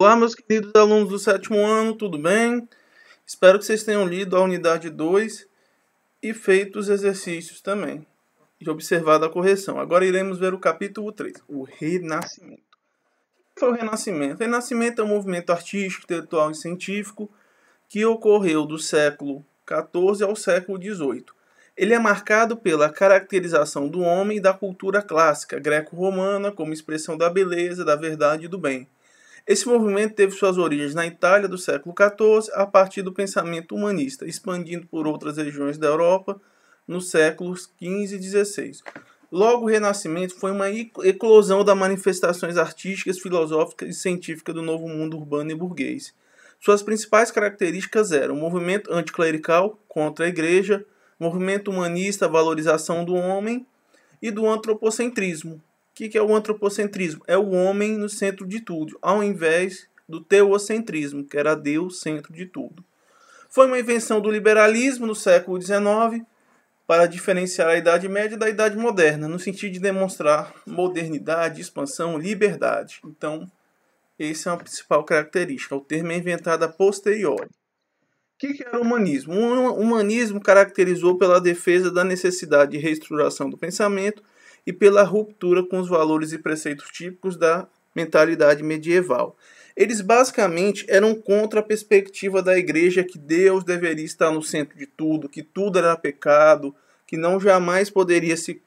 Olá, meus queridos alunos do sétimo ano, tudo bem? Espero que vocês tenham lido a unidade 2 e feito os exercícios também, e observado a correção. Agora iremos ver o capítulo 3, o Renascimento. O que foi o Renascimento? O Renascimento é um movimento artístico, intelectual e científico que ocorreu do século XIV ao século XVIII. Ele é marcado pela caracterização do homem e da cultura clássica greco-romana como expressão da beleza, da verdade e do bem. Esse movimento teve suas origens na Itália do século XIV, a partir do pensamento humanista, expandindo por outras regiões da Europa nos séculos XV e XVI. Logo, o Renascimento foi uma eclosão das manifestações artísticas, filosóficas e científicas do novo mundo urbano e burguês. Suas principais características eram o movimento anticlerical, contra a igreja, movimento humanista, a valorização do homem, e do antropocentrismo. O que é o antropocentrismo? É o homem no centro de tudo, ao invés do teocentrismo, que era Deus centro de tudo. Foi uma invenção do liberalismo no século XIX para diferenciar a Idade Média da Idade Moderna, no sentido de demonstrar modernidade, expansão, liberdade. Então, essa é a principal característica. O termo é inventado a posteriori. O que era o humanismo? O humanismo caracterizou pela defesa da necessidade de reestruturação do pensamento e pela ruptura com os valores e preceitos típicos da mentalidade medieval. Eles basicamente eram contra a perspectiva da igreja que Deus deveria estar no centro de tudo, que tudo era pecado, que não jamais poderia se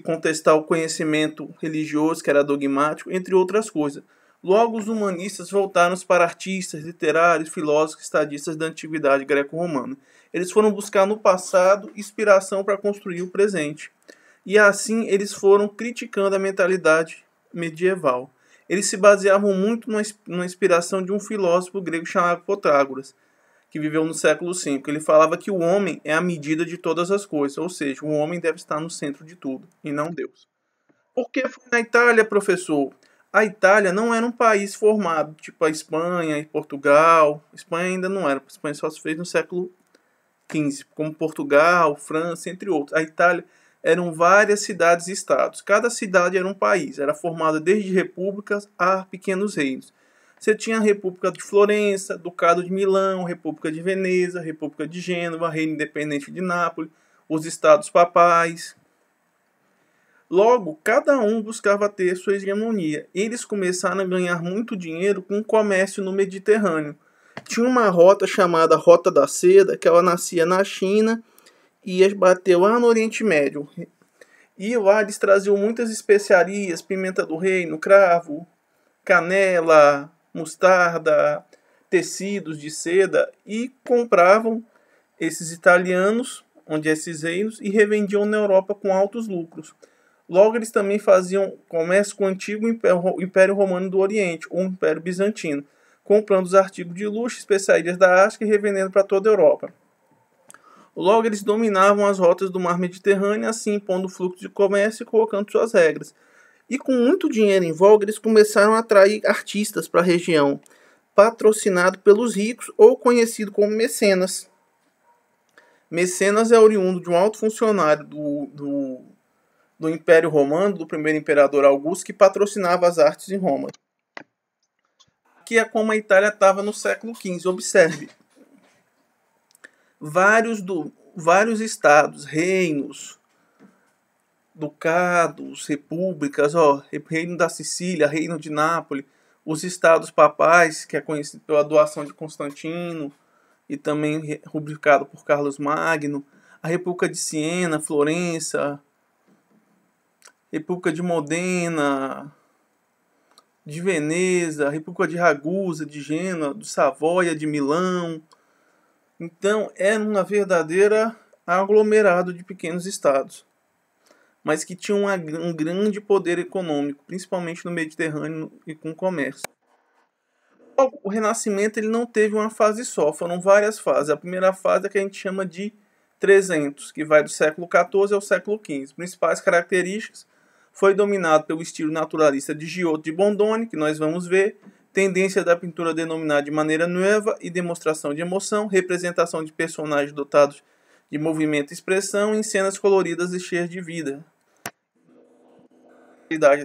contestar o conhecimento religioso, que era dogmático, entre outras coisas. Logo, os humanistas voltaram-se para artistas, literários, filósofos, estadistas da antiguidade greco-romana. Eles foram buscar no passado inspiração para construir o presente. E assim eles foram criticando a mentalidade medieval. Eles se baseavam muito na inspiração de um filósofo grego chamado Protágoras, que viveu no século V. Ele falava que o homem é a medida de todas as coisas, ou seja, o homem deve estar no centro de tudo, e não Deus. Por que foi na Itália, professor? A Itália não era um país formado, tipo a Espanha e Portugal. A Espanha ainda não era, a Espanha só se fez no século XV, como Portugal, França, entre outros. A Itália eram várias cidades e estados. Cada cidade era um país, era formada desde repúblicas a pequenos reinos. Você tinha a República de Florença, Ducado de Milão, República de Veneza, República de Gênova, Reino Independente de Nápoles, os estados papais. Logo, cada um buscava ter sua hegemonia. Eles começaram a ganhar muito dinheiro com o comércio no Mediterrâneo. Tinha uma rota chamada Rota da Seda, que ela nascia na China e ia bater lá no Oriente Médio. E lá eles traziam muitas especiarias, pimenta do reino, cravo, canela, mostarda, tecidos de seda, e compravam esses italianos, onde esses reinos, e revendiam na Europa com altos lucros. Logo, eles também faziam comércio com o antigo Império Romano do Oriente, ou Império Bizantino, comprando os artigos de luxo, especiarias da África e revendendo para toda a Europa. Logo, eles dominavam as rotas do mar Mediterrâneo, assim impondo o fluxo de comércio e colocando suas regras. E com muito dinheiro em voga, eles começaram a atrair artistas para a região, patrocinado pelos ricos ou conhecido como mecenas. Mecenas é oriundo de um alto funcionário do Império Romano, do primeiro imperador Augusto, que patrocinava as artes em Roma. Aqui é como a Itália estava no século XV. Observe. Vários estados, reinos, ducados, repúblicas, reino da Sicília, reino de Nápoles, os estados papais, que é conhecido pela doação de Constantino e também rubricado por Carlos Magno, a República de Siena, Florença, República de Modena, de Veneza, República de Ragusa, de Gênova, de Savoia, de Milão. Então, era uma verdadeira aglomerado de pequenos estados, mas que tinham um grande poder econômico, principalmente no Mediterrâneo e com comércio. O Renascimento ele não teve uma fase só, foram várias fases. A primeira fase é que a gente chama de 300, que vai do século XIV ao século XV. Principais características: foi dominado pelo estilo naturalista de Giotto de Bondone, que nós vamos ver, tendência da pintura denominada de maneira nova e demonstração de emoção, representação de personagens dotados de movimento e expressão em cenas coloridas e cheias de vida.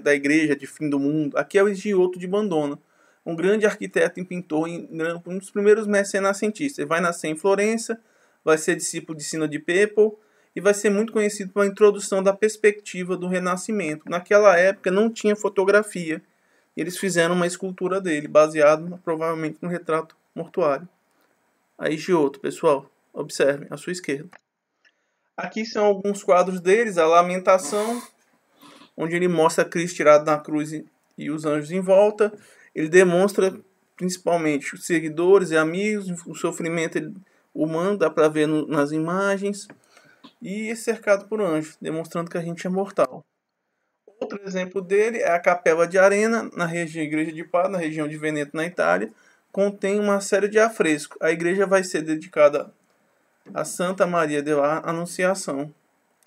Da igreja, de fim do mundo. Aqui é o Giotto de Bondone. um grande arquiteto e pintor, um dos primeiros mestres renascentistas. Ele vai nascer em Florença, vai ser discípulo de Sino de Pepo e vai ser muito conhecido pela introdução da perspectiva do Renascimento. Naquela época não tinha fotografia. Eles fizeram uma escultura dele, baseado provavelmente no retrato mortuário. Aí Giotto, pessoal, observem, à sua esquerda. Aqui são alguns quadros deles, a Lamentação, onde ele mostra Cristo tirado na cruz e os anjos em volta. Ele demonstra principalmente os seguidores e amigos, o sofrimento humano, dá para ver nas imagens, e é cercado por anjos, demonstrando que a gente é mortal. Outro exemplo dele é a Capela de Arena, na Igreja de Padua, na região de Veneto, na Itália. Contém uma série de afrescos. A igreja vai ser dedicada a Santa Maria della Anunciação.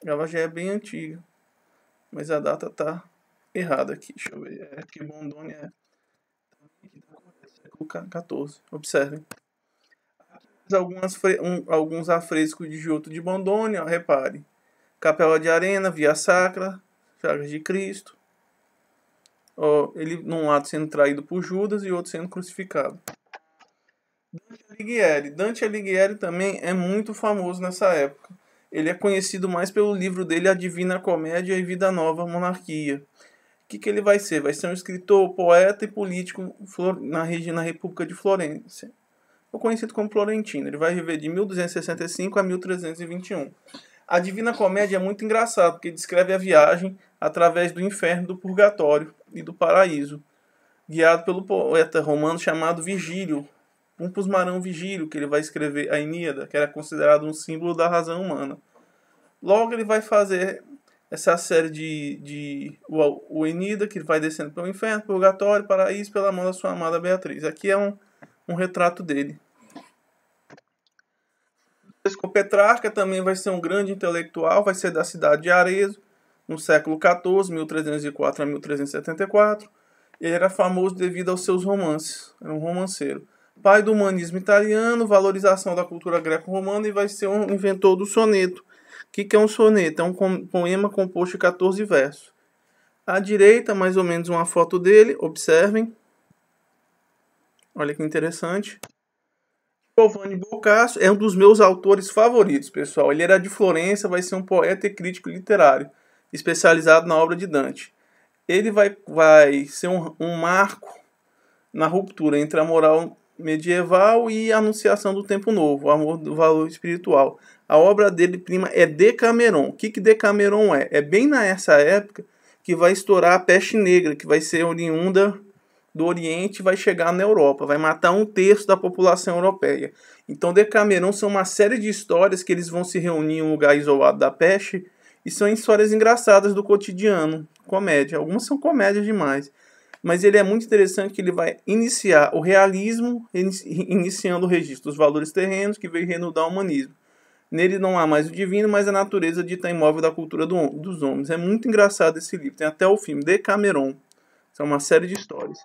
Ela já é bem antiga, mas a data está errada aqui. Deixa eu ver. É que Bondone é século XIV. Observem. Alguns afrescos de Giotto de Bondone. Ó, repare. Capela de Arena, Via Sacra, Chagas de Cristo. Ó, ele num lado sendo traído por Judas e outro sendo crucificado. Dante Alighieri. Dante Alighieri também é muito famoso nessa época. Ele é conhecido mais pelo livro dele A Divina Comédia e Vida Nova Monarquia. O que ele vai ser? Vai ser um escritor, poeta e político na República de Florença. Ou conhecido como Florentino. Ele vai viver de 1265 a 1321. A Divina Comédia é muito engraçado, porque descreve a viagem através do inferno, do purgatório e do paraíso, guiado pelo poeta romano chamado Virgílio, Pumpus Marão Virgílio, que ele vai escrever a Eníada, que era considerado um símbolo da razão humana. Logo ele vai fazer essa série o Eníada, que vai descendo pelo inferno, purgatório, paraíso, pela mão da sua amada Beatriz. Aqui é um retrato dele. Francisco Petrarca também vai ser um grande intelectual, vai ser da cidade de Arezzo, no século XIV, 1304 a 1374. Ele era famoso devido aos seus romances, era um romanceiro. Pai do humanismo italiano, valorização da cultura greco-romana, e vai ser um inventor do soneto. O que é um soneto? É um poema composto de 14 versos. À direita, mais ou menos uma foto dele, observem. Olha que interessante. Giovanni Boccaccio é um dos meus autores favoritos, pessoal. Ele era de Florença, vai ser um poeta e crítico literário, especializado na obra de Dante. Ele vai ser um marco na ruptura entre a moral medieval e a anunciação do tempo novo, o amor do valor espiritual. A obra dele prima é Decameron. O que Decameron é? É bem nessa época que vai estourar a peste negra, que vai ser oriunda do Oriente e vai chegar na Europa, vai matar 1/3 da população europeia. Então Decameron são uma série de histórias que eles vão se reunir em um lugar isolado da peste, e são histórias engraçadas do cotidiano, comédia. Algumas são comédias demais. Mas ele é muito interessante, que ele vai iniciar o realismo, iniciando o registro dos valores terrenos, que veio renudar o humanismo. Nele não há mais o divino, mas a natureza dita imóvel da cultura dos homens. É muito engraçado esse livro, tem até o filme, Decameron. São uma série de histórias.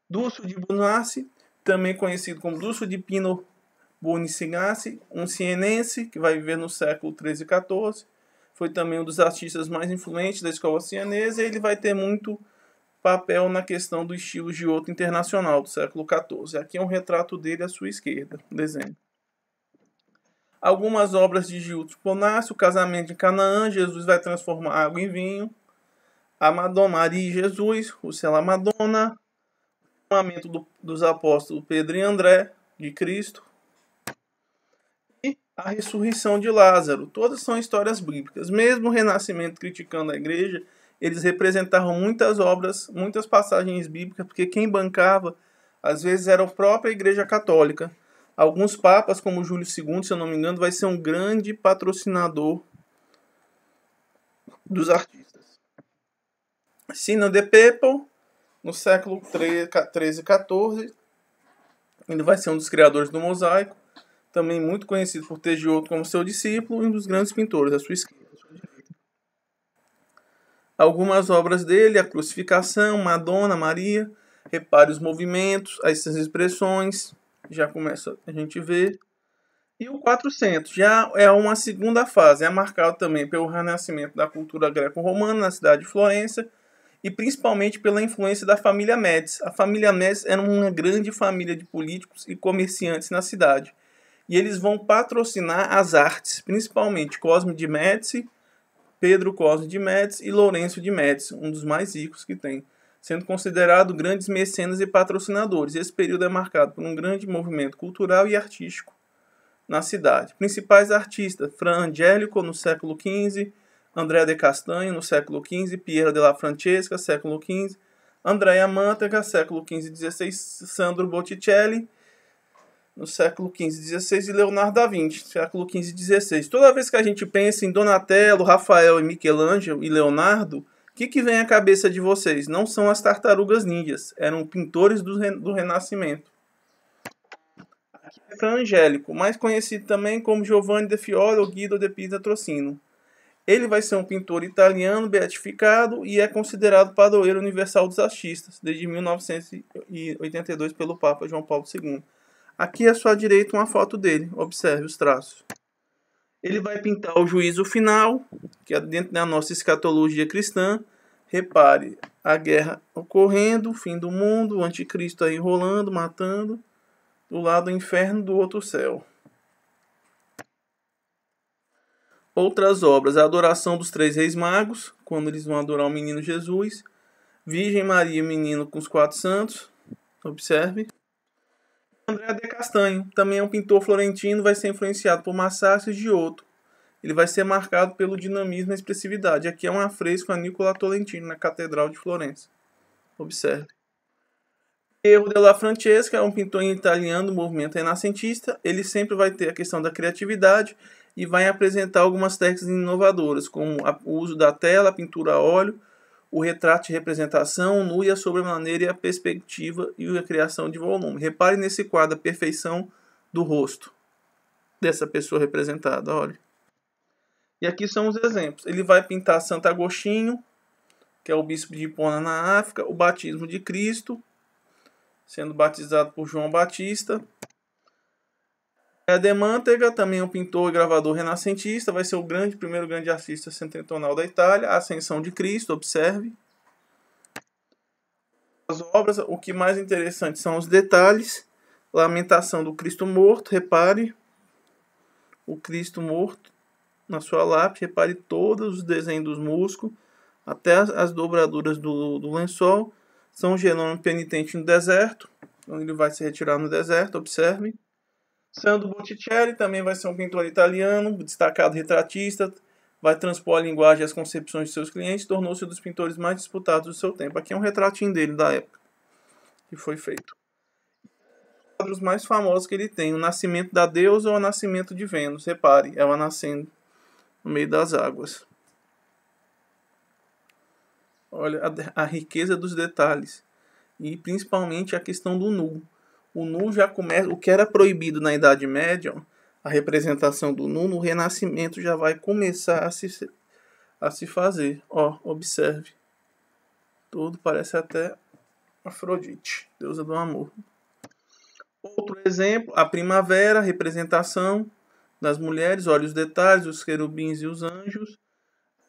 Dulcio de Bonassi, também conhecido como Dulcio de Pino Bonifazi, um cienense que vai viver no século 13 e 14. Foi também um dos artistas mais influentes da escola cienesa, e ele vai ter muito papel na questão do estilo Giotto internacional do século XIV. Aqui é um retrato dele à sua esquerda, um desenho. Algumas obras de Giotto Bonassi: O Casamento de Canaã, Jesus vai transformar água em vinho, a Madonna Maria e Jesus, o Céu Madonna, o chamamento dos apóstolos Pedro e André, de Cristo, e a ressurreição de Lázaro. Todas são histórias bíblicas. Mesmo o Renascimento criticando a igreja, eles representavam muitas obras, muitas passagens bíblicas, porque quem bancava, às vezes, era a própria Igreja Católica. Alguns papas, como Júlio II, se eu não me engano, vai ser um grande patrocinador dos artistas. Sino de Pepo, no século 13 e 14, ele vai ser um dos criadores do mosaico, também muito conhecido por ter Giotto como seu discípulo, e um dos grandes pintores, à sua esquerda. Algumas obras dele: a Crucificação, Madonna, Maria. Repare os movimentos, essas expressões, já começa a gente ver. E o 400 já é uma segunda fase, é marcado também pelo renascimento da cultura greco-romana na cidade de Florença, e principalmente pela influência da família Médici. A família Médici era uma grande família de políticos e comerciantes na cidade. E eles vão patrocinar as artes, principalmente Cosme de Médici, Pedro Cosme de Médici e Lourenço de Médici, um dos mais ricos que tem, sendo considerado grandes mecenas e patrocinadores. Esse período é marcado por um grande movimento cultural e artístico na cidade. Principais artistas: Fra Angelico, no século XV, André de Castanho, no século XV, Piero della Francesca, século XV, Andrea Mantega, século XV e XVI, Sandro Botticelli, no século XV e XVI, e Leonardo da Vinci, século XV e XVI. Toda vez que a gente pensa em Donatello, Rafael e Michelangelo e Leonardo, o que vem à cabeça de vocês? Não são as tartarugas ninjas, eram pintores do Renascimento. Aqui é Fra Angelico, mais conhecido também como Giovanni de Fiore ou Guido de Pietrosino. Ele vai ser um pintor italiano beatificado e é considerado padroeiro universal dos artistas, desde 1982 pelo Papa João Paulo II. Aqui à sua direita uma foto dele, observe os traços. Ele vai pintar o juízo final, que é dentro da nossa escatologia cristã. Repare, a guerra ocorrendo, o fim do mundo, o anticristo aí rolando, matando, do lado do inferno, do outro céu. Outras obras: a adoração dos três reis magos, quando eles vão adorar o menino Jesus. Virgem Maria e o menino com os 4 santos, observe. André de Castanho, também é um pintor florentino, vai ser influenciado por Massacre e Giotto. Ele vai ser marcado pelo dinamismo e expressividade. Aqui é um afresco a Nicola Tolentino, na Catedral de Florença. Observe. Piero della Francesca é um pintor italiano do movimento renascentista. Ele sempre vai ter a questão da criatividade e vai apresentar algumas técnicas inovadoras, como o uso da tela, a pintura a óleo, o retrato de representação, nu e a sobremaneira e a perspectiva e a criação de volume. Repare nesse quadro a perfeição do rosto dessa pessoa representada, olha. E aqui são os exemplos. Ele vai pintar Santo Agostinho, que é o bispo de Hipona na África, o batismo de Cristo, sendo batizado por João Batista. De Mantega, também é um pintor e gravador renascentista, vai ser o primeiro grande artista setentrional da Itália. A Ascensão de Cristo, observe. As obras, o que mais interessante são os detalhes. Lamentação do Cristo morto, repare. O Cristo morto na sua lápide, repare todos os desenhos dos músculos, até as dobraduras do lençol. São Jerônimo penitente no deserto, onde ele vai se retirar no deserto, observe. Sandro Botticelli também vai ser um pintor italiano, destacado retratista, vai transpor a linguagem e as concepções de seus clientes, tornou-se um dos pintores mais disputados do seu tempo. Aqui é um retratinho dele da época que foi feito. Os quadros mais famosos que ele tem: o Nascimento da Deusa ou o Nascimento de Vênus. Repare, ela nascendo no meio das águas. Olha a riqueza dos detalhes e principalmente a questão do nu. O nu já começa, o que era proibido na Idade Média, a representação do nu, no Renascimento já vai começar a se fazer. Ó, observe. Tudo parece até Afrodite, deusa do amor. Outro exemplo, a Primavera, representação das mulheres, olha os detalhes, os querubins e os anjos.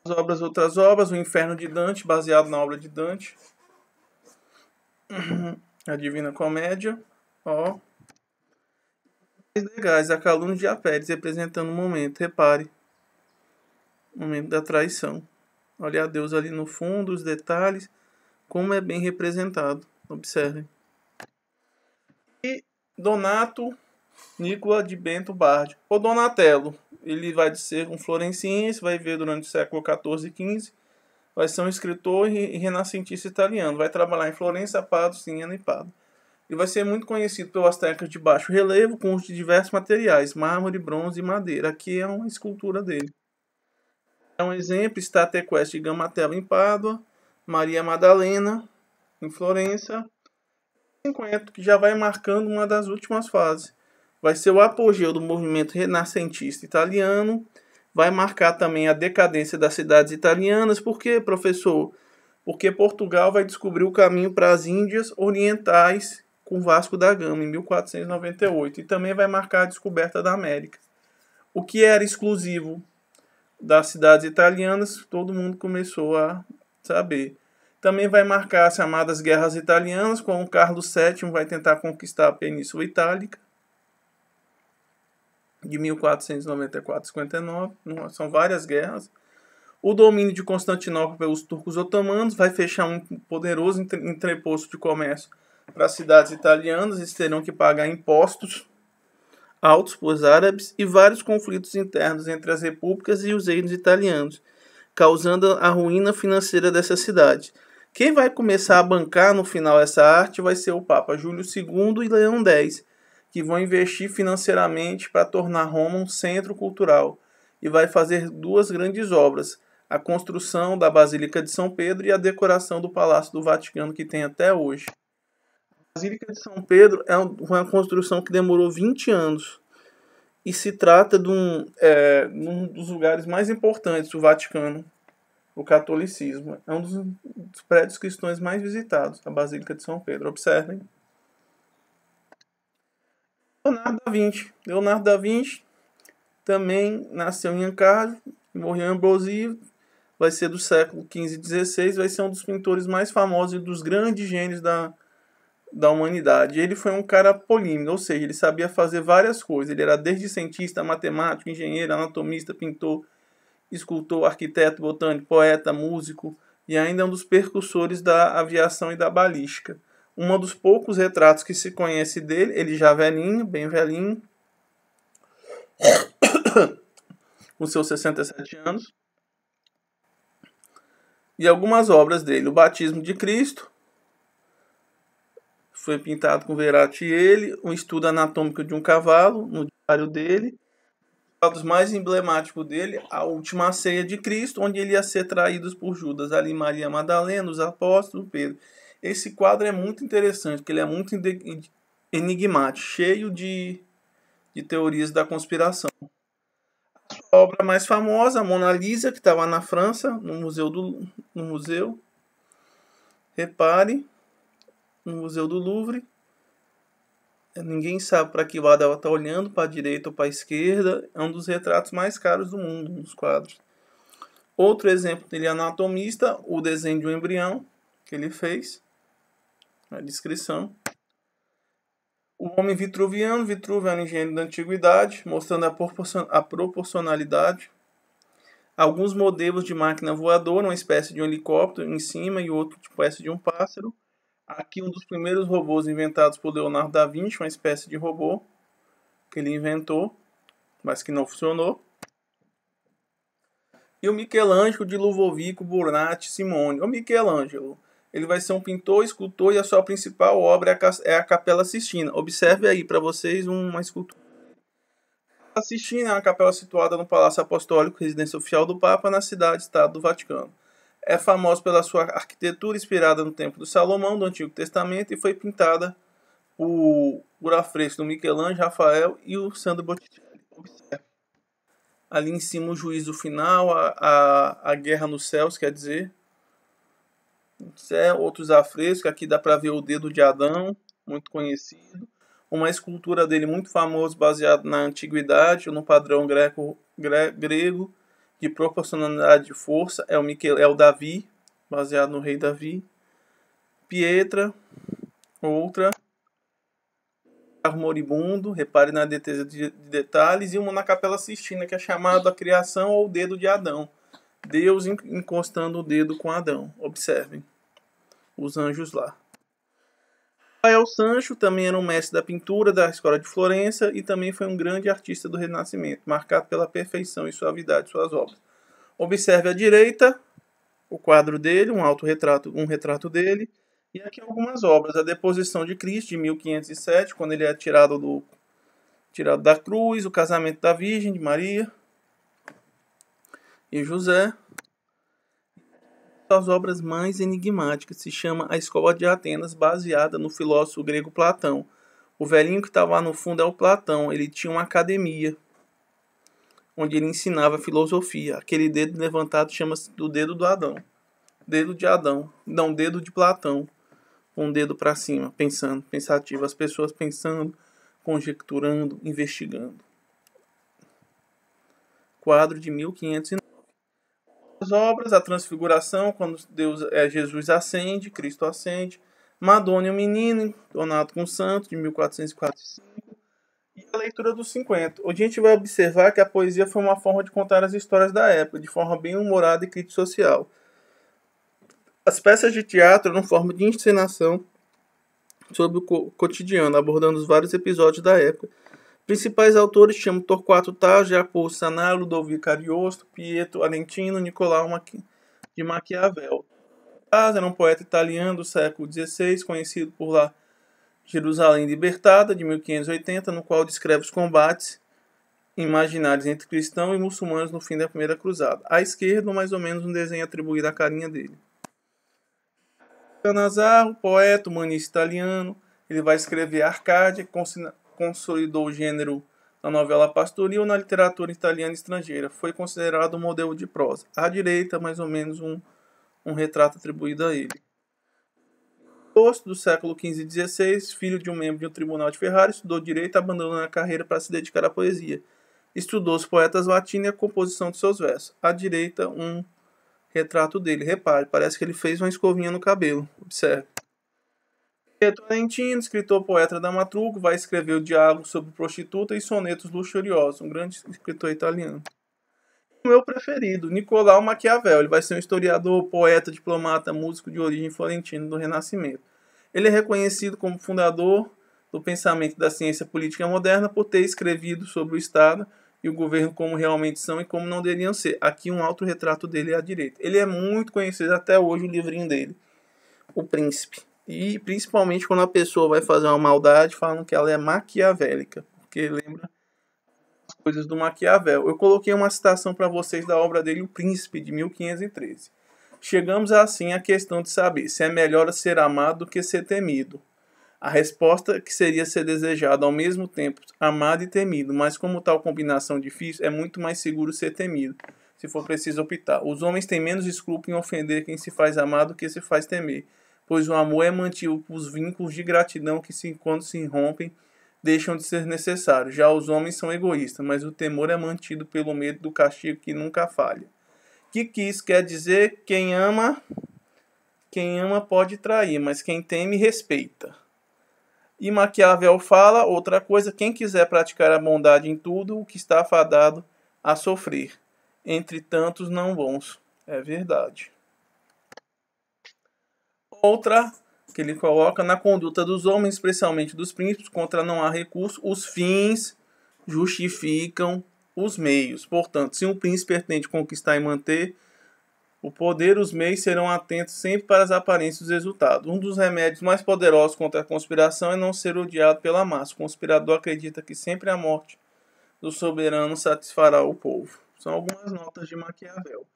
Outras obras, o Inferno de Dante, baseado na obra de Dante. A Divina Comédia. Ó. Legais, a Calúnia de Apéres, representando o momento. Repare. O momento da traição. Olha a Deus ali no fundo, os detalhes. Como é bem representado. Observem. E Donato Nicola de Bento Bardi. O Donatello. Ele vai ser um florencinense, vai viver durante o século XIV e XV. Vai ser um escritor e renascentista italiano. Vai trabalhar em Florença, Padua, Siena e Padua. Ele vai ser muito conhecido pelas técnicas de baixo relevo, com uso de diversos materiais, mármore, bronze e madeira. Aqui é uma escultura dele. É um exemplo: Estátua Equestre de Gamatello em Pádua, Maria Madalena em Florença. 50, que já vai marcando uma das últimas fases. Vai ser o apogeu do movimento renascentista italiano. Vai marcar também a decadência das cidades italianas. Por quê, professor? Porque Portugal vai descobrir o caminho para as Índias Orientais com Vasco da Gama, em 1498. E também vai marcar a descoberta da América. O que era exclusivo das cidades italianas, todo mundo começou a saber. Também vai marcar as chamadas Guerras Italianas, quando Carlos VII vai tentar conquistar a Península Itálica, de 1494 a 59, são várias guerras. O domínio de Constantinopla pelos turcos otomanos vai fechar um poderoso entreposto de comércio para as cidades italianas. Eles terão que pagar impostos altos para os árabes e vários conflitos internos entre as repúblicas e os reinos italianos, causando a ruína financeira dessa cidade. Quem vai começar a bancar no final essa arte vai ser o Papa Júlio II e Leão X, que vão investir financeiramente para tornar Roma um centro cultural e vai fazer duas grandes obras: a construção da Basílica de São Pedro e a decoração do Palácio do Vaticano, que tem até hoje. A Basílica de São Pedro é uma construção que demorou 20 anos e se trata de um dos lugares mais importantes do Vaticano, o catolicismo. É um dos prédios cristãos mais visitados, a Basílica de São Pedro. Observem. Leonardo da Vinci. Leonardo da Vinci também nasceu em Ancara e morreu em Ambrosio. Vai ser do século XV e XVI, vai ser um dos pintores mais famosos e dos grandes gênios da humanidade. Ele foi um cara polímata, ou seja, ele sabia fazer várias coisas. Ele era desde cientista, matemático, engenheiro, anatomista, pintor, escultor, arquiteto, botânico, poeta, músico e ainda é um dos precursores da aviação e da balística. Um dos poucos retratos que se conhece dele, ele já velhinho, bem velhinho, com seus 67 anos. E algumas obras dele. O Batismo de Cristo foi pintado com Veratielli. Um estudo anatômico de um cavalo, no diário dele. Um dos mais emblemáticos dele, a Última Ceia de Cristo, onde ele ia ser traído por Judas, ali Maria Madalena, os apóstolos, Pedro. Esse quadro é muito interessante, porque ele é muito enigmático, cheio de teorias da conspiração. A obra mais famosa, a Mona Lisa, que estava na França, no museu. Repare, no Museu do Louvre. Ninguém sabe para que lado ela está olhando, para a direita ou para a esquerda. É um dos retratos mais caros do mundo, nos quadros. Outro exemplo dele é anatomista, o desenho de um embrião que ele fez. A descrição. O homem vitruviano. Vitruvio era um engenheiro da antiguidade, mostrando a proporcionalidade. Alguns modelos de máquina voadora, uma espécie de um helicóptero em cima e outro espécie de um pássaro. Aqui um dos primeiros robôs inventados por Leonardo da Vinci, uma espécie de robô que ele inventou, mas que não funcionou. E o Michelangelo de Ludovico Burnati Simone. O Michelangelo, ele vai ser um pintor, escultor e a sua principal obra é a Capela Sistina. Observe aí para vocês uma escultura. A Sistina é uma capela situada no Palácio Apostólico, residência oficial do Papa, na cidade-estado do Vaticano. É famosa pela sua arquitetura inspirada no Templo de Salomão, do Antigo Testamento, e foi pintada por afrescos do Michelangelo, Rafael e o Sandro Botticelli. Observe. Ali em cima o juízo final, a guerra nos céus, quer dizer. Outros afrescos, aqui dá para ver o dedo de Adão, muito conhecido. Uma escultura dele muito famosa, baseada na antiguidade, no padrão grego, de proporcionalidade de força, é o Davi, baseado no rei Davi. Pietra, outra. Carro moribundo, repare na deteza de detalhes. E uma na Capela Sistina, que é chamada a criação ou o dedo de Adão. Deus encostando o dedo com Adão. Observem os anjos lá. Rafael Sancho também era um mestre da pintura da escola de Florença e também foi um grande artista do Renascimento, marcado pela perfeição e suavidade de suas obras. Observe à direita o quadro dele, um retrato dele, e aqui algumas obras. A Deposição de Cristo, de 1507, quando ele é tirado da cruz, o Casamento da Virgem, de Maria e José. As obras mais enigmáticas se chama A Escola de Atenas, baseada no filósofo grego Platão. O velhinho que estava lá no fundo é o Platão. Ele tinha uma academia onde ele ensinava filosofia. Aquele dedo levantado chama-se do dedo do Adão. Dedo de Adão. Não, dedo de Platão. Um dedo para cima, pensando, pensativo. As pessoas pensando, conjecturando, investigando. Quadro de 1509. As Outras obras, a Transfiguração, quando Jesus ascende, Cristo ascende, Madonna e o Menino, Donato com Santos, de 1445, e a leitura dos 50. Hoje a gente vai observar que a poesia foi uma forma de contar as histórias da época, de forma bem humorada e crítica social. As peças de teatro eram forma de encenação sobre o cotidiano, abordando os vários episódios da época. Principais autores chamam Torquato Tasso, Jacopo Sanaro, Ludovico Ariosto, Pietro Arentino, Nicolau de Maquiavel. Tasso era um poeta italiano do século XVI, conhecido por La Jerusalém Libertada, de 1580, no qual descreve os combates imaginários entre cristãos e muçulmanos no fim da Primeira Cruzada. À esquerda, mais ou menos, um desenho atribuído à carinha dele. Cannavaro, poeta, humanista italiano, ele vai escrever Arcádia, que consolidou o gênero na novela pastoril na literatura italiana estrangeira. Foi considerado um modelo de prosa. À direita, mais ou menos, um retrato atribuído a ele. Augusto, do século XV e XVI, filho de um membro de um tribunal de Ferrara, estudou direito, abandonando a carreira para se dedicar à poesia. Estudou os poetas latinos e a composição de seus versos. À direita, um retrato dele. Repare, parece que ele fez uma escovinha no cabelo. Observe. Pietro Arentino, escritor poeta dramaturgo, vai escrever o diálogo sobre prostituta e sonetos luxuriosos. Um grande escritor italiano. O meu preferido, Nicolau Maquiavel. Ele vai ser um historiador, poeta, diplomata, músico de origem florentina do Renascimento. Ele é reconhecido como fundador do pensamento da ciência política moderna por ter escrevido sobre o Estado e o governo como realmente são e como não deveriam ser. Aqui um autorretrato dele à direita. Ele é muito conhecido até hoje, o livrinho dele, O Príncipe. E principalmente quando a pessoa vai fazer uma maldade, falam que ela é maquiavélica, porque lembra as coisas do Maquiavel. Eu coloquei uma citação para vocês da obra dele, O Príncipe, de 1513. Chegamos assim à questão de saber se é melhor ser amado do que ser temido. A resposta é que seria ser desejado ao mesmo tempo, amado e temido, mas como tal combinação difícil, é muito mais seguro ser temido, se for preciso optar. Os homens têm menos escrúpulo em ofender quem se faz amar do que se faz temer, pois o amor é mantido por vínculos de gratidão que, quando se rompem, deixam de ser necessários. Já os homens são egoístas, mas o temor é mantido pelo medo do castigo que nunca falha. O que isso quer dizer? Quem ama pode trair, mas quem teme respeita. E Maquiavel fala outra coisa: quem quiser praticar a bondade em tudo, o que está fadado a sofrer, entre tantos não bons. É verdade. Outra que ele coloca: na conduta dos homens, especialmente dos príncipes, contra não há recurso, os fins justificam os meios. Portanto, se um príncipe pretende conquistar e manter o poder, os meios serão atentos sempre para as aparências dos resultados. Um dos remédios mais poderosos contra a conspiração é não ser odiado pela massa. O conspirador acredita que sempre a morte do soberano satisfará o povo. São algumas notas de Maquiavel.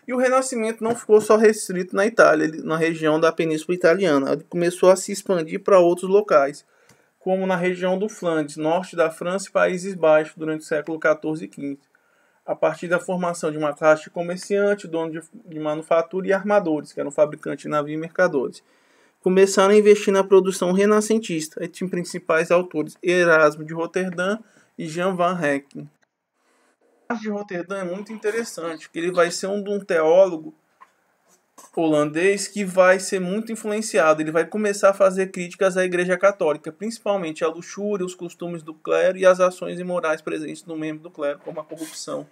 E o Renascimento não ficou só restrito na Itália, na região da Península Italiana. Ele começou a se expandir para outros locais, como na região do Flandres, norte da França e Países Baixos, durante o século XIV e XV. A partir da formação de uma classe de comerciantes, donos de manufatura e armadores, que eram fabricantes de navios e mercadores. Começaram a investir na produção renascentista, e tinham principais autores Erasmo de Roterdã e Jan van Hecken. O de Roterdã é muito interessante, porque ele vai ser um teólogo holandês que vai ser muito influenciado. Ele vai começar a fazer críticas à Igreja Católica, principalmente à luxúria, os costumes do clero e as ações imorais presentes no membro do clero, como a corrupção.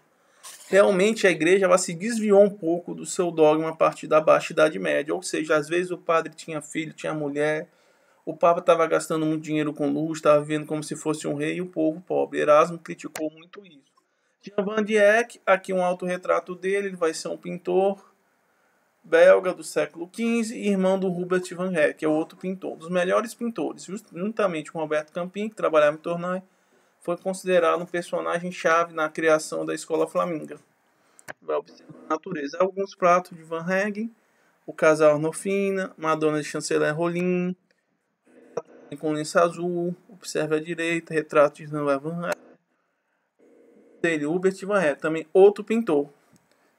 Realmente a igreja ela se desviou um pouco do seu dogma a partir da Baixa Idade Média, ou seja, às vezes o padre tinha filho, tinha mulher, o Papa estava gastando muito dinheiro com luxo, estava vivendo como se fosse um rei e o povo pobre. Erasmo criticou muito isso. Jan van Dijk, aqui um autorretrato dele, ele vai ser um pintor belga do século XV e irmão do Hubert van Eyck, que é outro pintor, dos melhores pintores, juntamente com Roberto Campin, que trabalhava em Tournai, foi considerado um personagem-chave na criação da Escola Flaminga. Vai observar a natureza. Alguns pratos de Van Heggen, o casal Arnolfina, Madonna de Chanceler Rollin, com lenço azul, observe à direita, retrato de Van Heggen. Dele, Hubert Van Eyck, também outro pintor,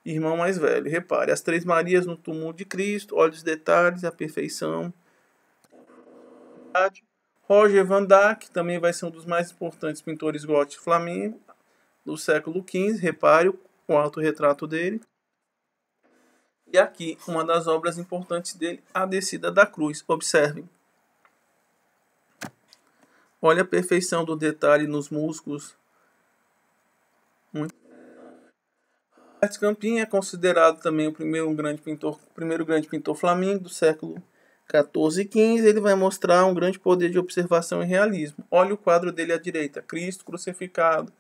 irmão mais velho. Repare, as Três Marias no túmulo de Cristo, olha os detalhes, a perfeição. Roger van Dyck também vai ser um dos mais importantes pintores góticos flamengo do século XV. Repare o autorretrato dele. E aqui, uma das obras importantes dele, a descida da cruz. Observem. Olha a perfeição do detalhe nos músculos. Roberto Campin é considerado também o primeiro grande pintor flamengo do século XIV e XV. Ele vai mostrar um grande poder de observação e realismo. Olha o quadro dele à direita, Cristo crucificado.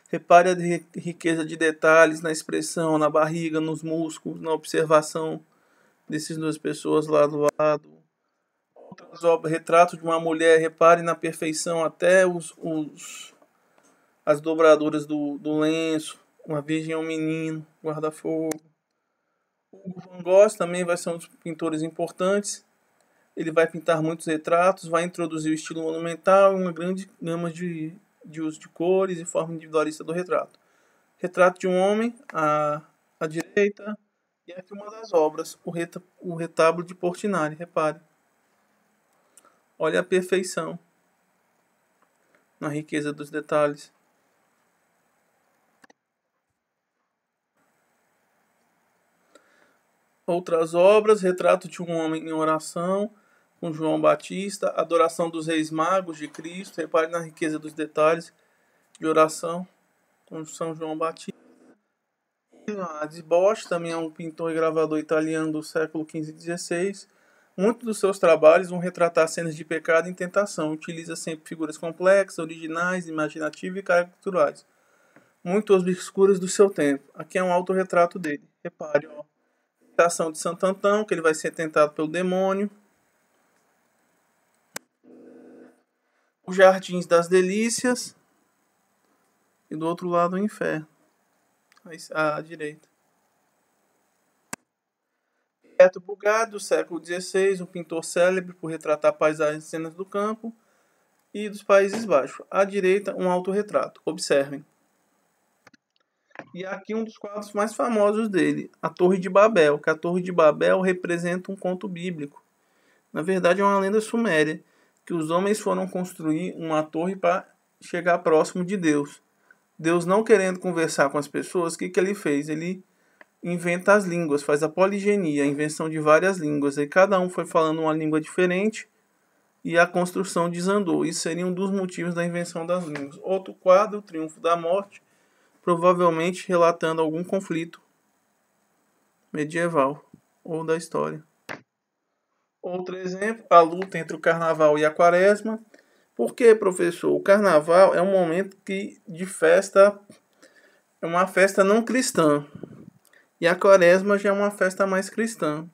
Repare a riqueza de detalhes na expressão, na barriga, nos músculos, na observação dessas duas pessoas lado a lado. Outras obras, retrato de uma mulher, repare na perfeição até as dobraduras do lenço. Uma virgem é um menino, guarda-fogo. O Van Gogh também vai ser um dos pintores importantes. Ele vai pintar muitos retratos, vai introduzir o estilo monumental e uma grande gama de uso de cores e forma individualista do retrato. Retrato de um homem à direita. E aqui uma das obras, o retábulo de Portinari, repare. Olha a perfeição na riqueza dos detalhes. Outras obras, retrato de um homem em oração, com João Batista, adoração dos reis magos de Cristo, repare na riqueza dos detalhes de oração, com São João Batista. Bosch também é um pintor e gravador italiano do século XV e XVI. Muitos dos seus trabalhos vão retratar cenas de pecado e tentação. Utiliza sempre figuras complexas, originais, imaginativas e caricaturais, muito obscuras do seu tempo. Aqui é um autorretrato dele. Repare, ó. Tentação de Santo Antão, que ele vai ser tentado pelo demônio. Os Jardins das Delícias. E do outro lado o inferno. À direita. Pietro Bugatti, do século XVI, um pintor célebre por retratar paisagens e cenas do campo e dos Países Baixos. À direita, um autorretrato. Observem. E aqui um dos quadros mais famosos dele, a Torre de Babel, que a Torre de Babel representa um conto bíblico. Na verdade é uma lenda suméria, que os homens foram construir uma torre para chegar próximo de Deus. Deus, não querendo conversar com as pessoas, o que ele fez? Ele inventa as línguas, faz a poligenia, a invenção de várias línguas. Aí cada um foi falando uma língua diferente e a construção desandou. Isso seria um dos motivos da invenção das línguas. Outro quadro, o Triunfo da Morte, provavelmente relatando algum conflito medieval ou da história. Outro exemplo, a luta entre o carnaval e a quaresma. Por que, professor? O carnaval é um momento de festa, é uma festa não cristã. E a quaresma já é uma festa mais cristã.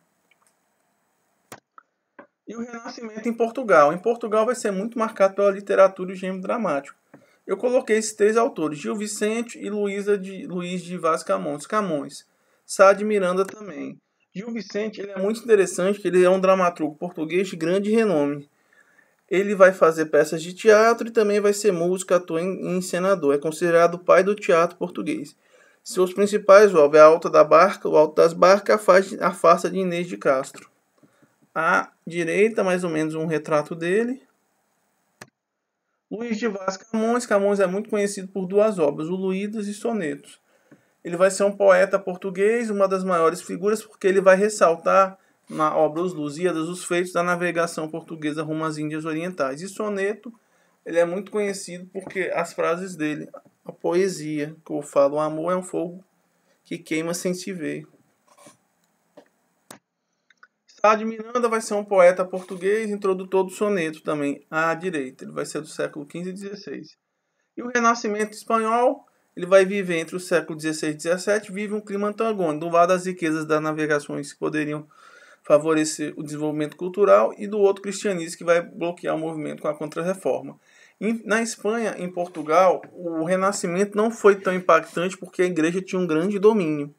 E o Renascimento em Portugal. Em Portugal vai ser muito marcado pela literatura e o gênero dramático. Eu coloquei esses três autores, Gil Vicente e Luís de Vaz Camões. Sá de Miranda também. Gil Vicente ele é muito interessante, ele é um dramaturgo português de grande renome. Ele vai fazer peças de teatro e também vai ser músico, ator e encenador. É considerado o pai do teatro português. Seus principais obras, A Alta da Barca, O Alto das Barcas, A Farsa de Inês de Castro. À direita, mais ou menos, um retrato dele. Luís de Vaz Camões. Camões é muito conhecido por duas obras, o Luídas e Sonetos. Ele vai ser um poeta português, uma das maiores figuras, porque ele vai ressaltar na obra Os Lusíadas os feitos da navegação portuguesa rumo às Índias Orientais. E Soneto, ele é muito conhecido porque as frases dele, a poesia, que eu falo, o amor é um fogo que queima sem se ver. Sá de Miranda vai ser um poeta português, introdutor do soneto também, à direita. Ele vai ser do século XV e XVI. E o Renascimento espanhol, ele vai viver entre o século XVI e XVII, vive um clima antagônico, do lado das riquezas das navegações que poderiam favorecer o desenvolvimento cultural e do outro cristianismo que vai bloquear o movimento com a Contra-Reforma. Na Espanha, em Portugal, o Renascimento não foi tão impactante porque a igreja tinha um grande domínio.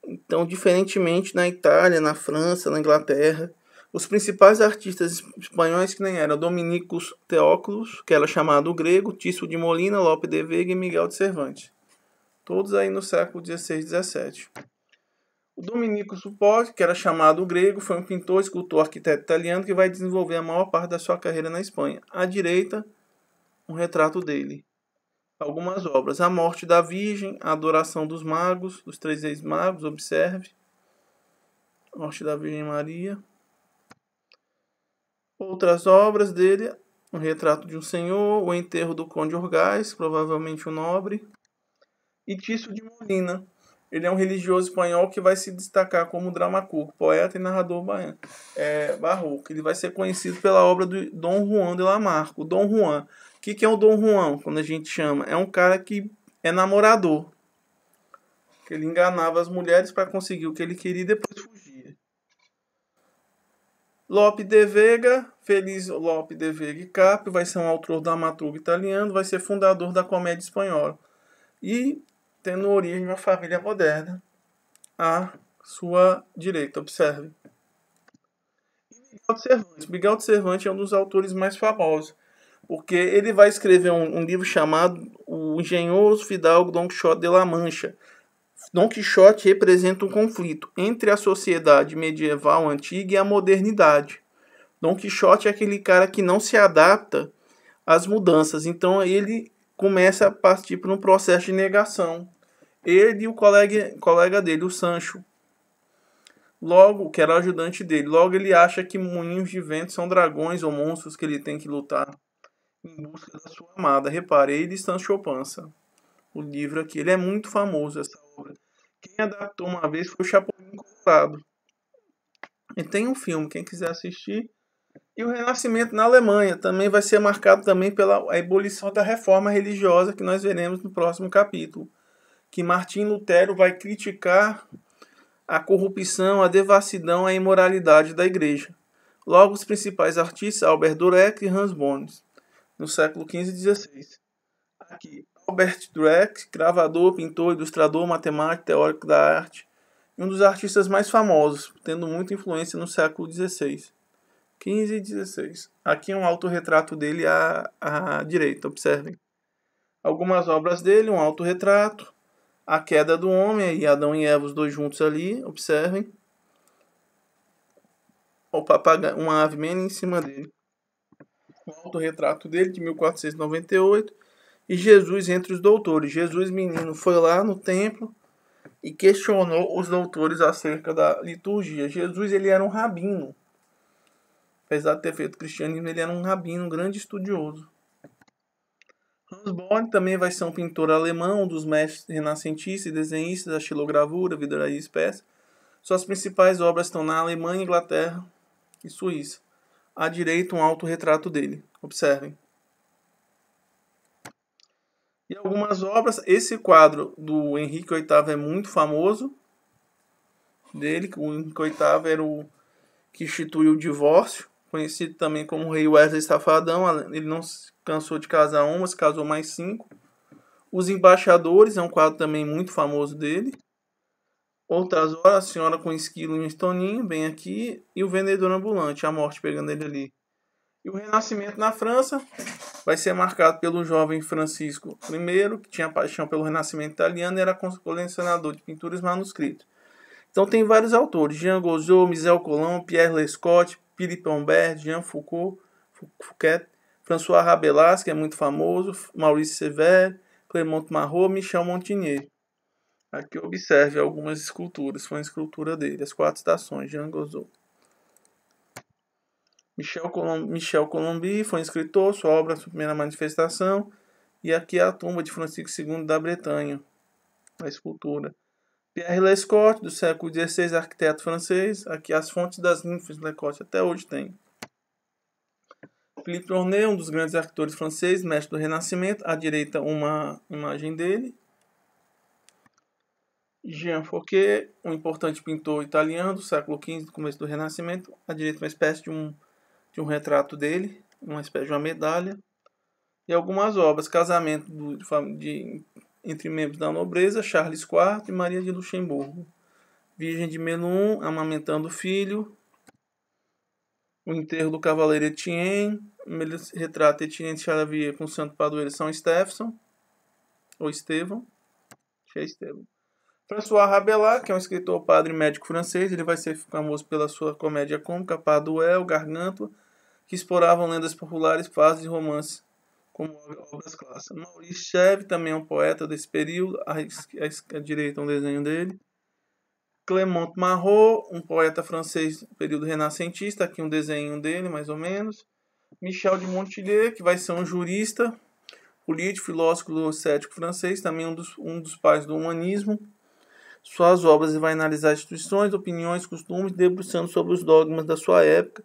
Então, diferentemente na Itália, na França, na Inglaterra, os principais artistas espanhóis que nem eram Dominicus Teóculos, que era chamado o grego, Tício de Molina, Lope de Vega e Miguel de Cervantes. Todos aí no século XVI e XVII. O Domenico Support, que era chamado o grego, foi um pintor, escultor, arquiteto italiano que vai desenvolver a maior parte da sua carreira na Espanha. À direita, um retrato dele. Algumas obras. A Morte da Virgem, A Adoração dos Magos, dos Três Reis Magos, observe. Morte da Virgem Maria. Outras obras dele: O Retrato de um Senhor, O Enterro do Conde Orgaz, provavelmente o nobre, e Tício de Molina. Ele é um religioso espanhol que vai se destacar como dramaturgo, poeta e narrador barroco. Ele vai ser conhecido pela obra do Dom Juan de la Marca. O Dom Juan. O que é o Dom Juan, quando a gente chama? É um cara que é namorador. Que ele enganava as mulheres para conseguir o que ele queria e depois fugia. Lope de Vega, Feliz Lope de Vega e Capri, vai ser um autor dramaturgo italiano, vai ser fundador da comédia espanhola. E tendo origem na família moderna. À sua direita, observe. Miguel de Cervantes é um dos autores mais famosos, porque ele vai escrever um livro chamado O Engenhoso Fidalgo Don Quixote de la Mancha. Don Quixote representa um conflito entre a sociedade medieval antiga e a modernidade. Don Quixote é aquele cara que não se adapta às mudanças, então ele começa a partir por um processo de negação. Ele e o colega dele, o Sancho. Logo, que era o ajudante dele, logo ele acha que moinhos de vento são dragões ou monstros que ele tem que lutar em busca da sua amada. Repare, ele e Sancho Panza. O livro aqui, ele é muito famoso, essa obra. Quem adaptou uma vez foi o Chapolin Colorado. E tem um filme, quem quiser assistir. E o Renascimento na Alemanha também vai ser marcado também pela ebulição da reforma religiosa que nós veremos no próximo capítulo. Que Martim Lutero vai criticar a corrupção, a devassidão, a imoralidade da igreja. Logo, os principais artistas, Albert Durek e Hans Bonis, no século XV e XVI. Aqui, Albert Durek, gravador, pintor, ilustrador, matemático, teórico da arte, e um dos artistas mais famosos, tendo muita influência no século XVI. XV e XVI. Aqui um autorretrato dele à direita, observem. Algumas obras dele, um autorretrato, A Queda do Homem, e Adão e Eva, os dois juntos ali, observem. O papagaio, uma ave mena em cima dele. O autorretrato dele, de 1498. E Jesus entre os doutores. Jesus, menino, foi lá no templo e questionou os doutores acerca da liturgia. Jesus, ele era um rabino. Apesar de ter feito cristianismo, ele era um rabino, um grande estudioso. Hans Boll também vai ser um pintor alemão, um dos mestres renascentistas e desenhistas da xilogravura, vidraria espécie. Suas principais obras estão na Alemanha, Inglaterra e Suíça. À direita, um autorretrato dele. Observem. E algumas obras. Esse quadro do Henrique VIII é muito famoso. Dele, o Henrique VIII era o que instituiu o divórcio, conhecido também como Rei Wesley Safadão. Ele não se cansou de casar uma, se casou mais 5. Os Embaixadores é um quadro também muito famoso dele. Outras horas, A Senhora com Esquilo e um Estoninho, bem aqui. E O Vendedor Ambulante, a morte pegando ele ali. E o Renascimento na França vai ser marcado pelo jovem Francisco I, que tinha paixão pelo Renascimento italiano e era colecionador de pinturas e manuscritos. Então tem vários autores: Jean Gozot, Michel Colomb, Pierre Lescot, Philippe Humbert, Jean Foucault, François Rabelais, que é muito famoso, Maurice Sévère, Clément Marot, Michel Montagnier. Aqui observe algumas esculturas. Foi uma escultura dele, As Quatro Estações, Jean Gozot. Michel Colombi foi um escritor, sua obra, sua primeira manifestação. E aqui é a tumba de Francisco II da Bretanha, a escultura. Pierre Lescot, do século XVI, arquiteto francês. Aqui as fontes das ninfas de Lescot, até hoje tem. Philippe Ornet, um dos grandes arquitectos franceses, mestre do Renascimento. À direita, uma imagem dele. Jean Fouquet, um importante pintor italiano do século XV, do começo do Renascimento. À direita, uma espécie de um retrato dele, uma espécie de uma medalha. E algumas obras: Casamento entre membros da nobreza, Charles IV e Maria de Luxemburgo. Virgem de Melun, amamentando o filho. O enterro do cavaleiro Etienne. Ele retrata Etienne de Chalavier com o santo padroeiro São Stephenson. Ou Estevão. Acho que é Estevão. François Rabelais, que é um escritor, padre e médico francês. Ele vai ser famoso pela sua comédia cômica, Paduel, Gargantua, que exploravam lendas populares, fases e romances como obras clássicas. Maurice Chevre também é um poeta desse período. À direita um desenho dele. Clément Marot, um poeta francês do período renascentista, aqui um desenho dele, mais ou menos. Michel de Montpellier, que vai ser um jurista, político, filósofo, cético francês, também um dos pais do humanismo. Suas obras vai analisar instituições, opiniões, costumes, debruçando sobre os dogmas da sua época,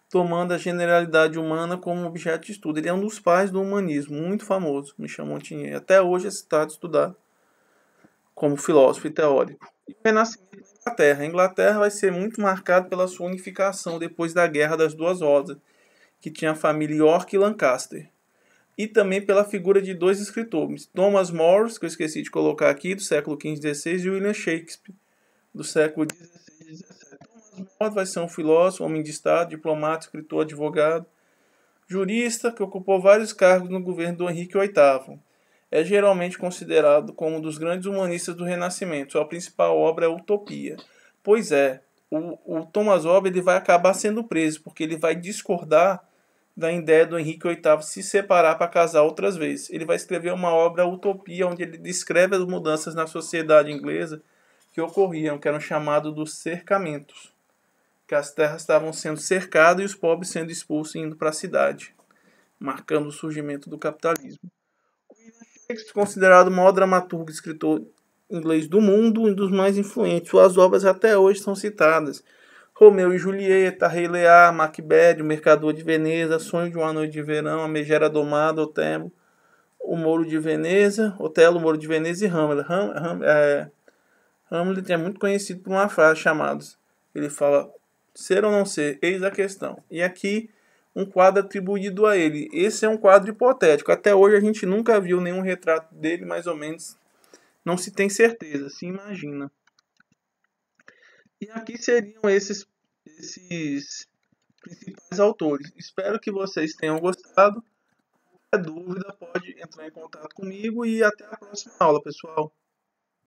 tomando a generalidade humana como objeto de estudo. Ele é um dos pais do humanismo, muito famoso, Michel Montpellier. Até hoje é citado e estudado como filósofo e teórico. E o Renascimento na Inglaterra. A Inglaterra vai ser muito marcada pela sua unificação depois da Guerra das Duas Rosas, que tinha a família York e Lancaster. E também pela figura de dois escritores, Thomas More, que eu esqueci de colocar aqui, do século XV e XVI, e William Shakespeare, do século XVI e XVII. Thomas More vai ser um filósofo, homem de Estado, diplomata, escritor, advogado, jurista, que ocupou vários cargos no governo do Henrique VIII. É geralmente considerado como um dos grandes humanistas do Renascimento. Sua principal obra é Utopia. Pois é, o Thomas More ele vai acabar sendo preso, porque ele vai discordar da ideia do Henrique VIII se separar para casar outras vezes. Ele vai escrever uma obra Utopia, onde ele descreve as mudanças na sociedade inglesa que ocorriam, que eram chamados dos cercamentos. Que as terras estavam sendo cercadas e os pobres sendo expulsos e indo para a cidade, marcando o surgimento do capitalismo. Shakespeare, considerado o maior dramaturgo e escritor inglês do mundo, um dos mais influentes. Suas obras até hoje são citadas. Romeu e Julieta, Rei Lear, Macbeth, O Mercador de Veneza, Sonho de uma Noite de Verão, A Megera Domada, Otelo, O Moro de Veneza, Otelo, O Moro de Veneza e Hamlet. Hamlet é muito conhecido por uma frase chamada, ele fala, ser ou não ser, eis a questão. E aqui um quadro atribuído a ele. Esse é um quadro hipotético. Até hoje a gente nunca viu nenhum retrato dele, mais ou menos. Não se tem certeza, se imagina. E aqui seriam esses principais autores. Espero que vocês tenham gostado. Qualquer dúvida pode entrar em contato comigo e até a próxima aula, pessoal.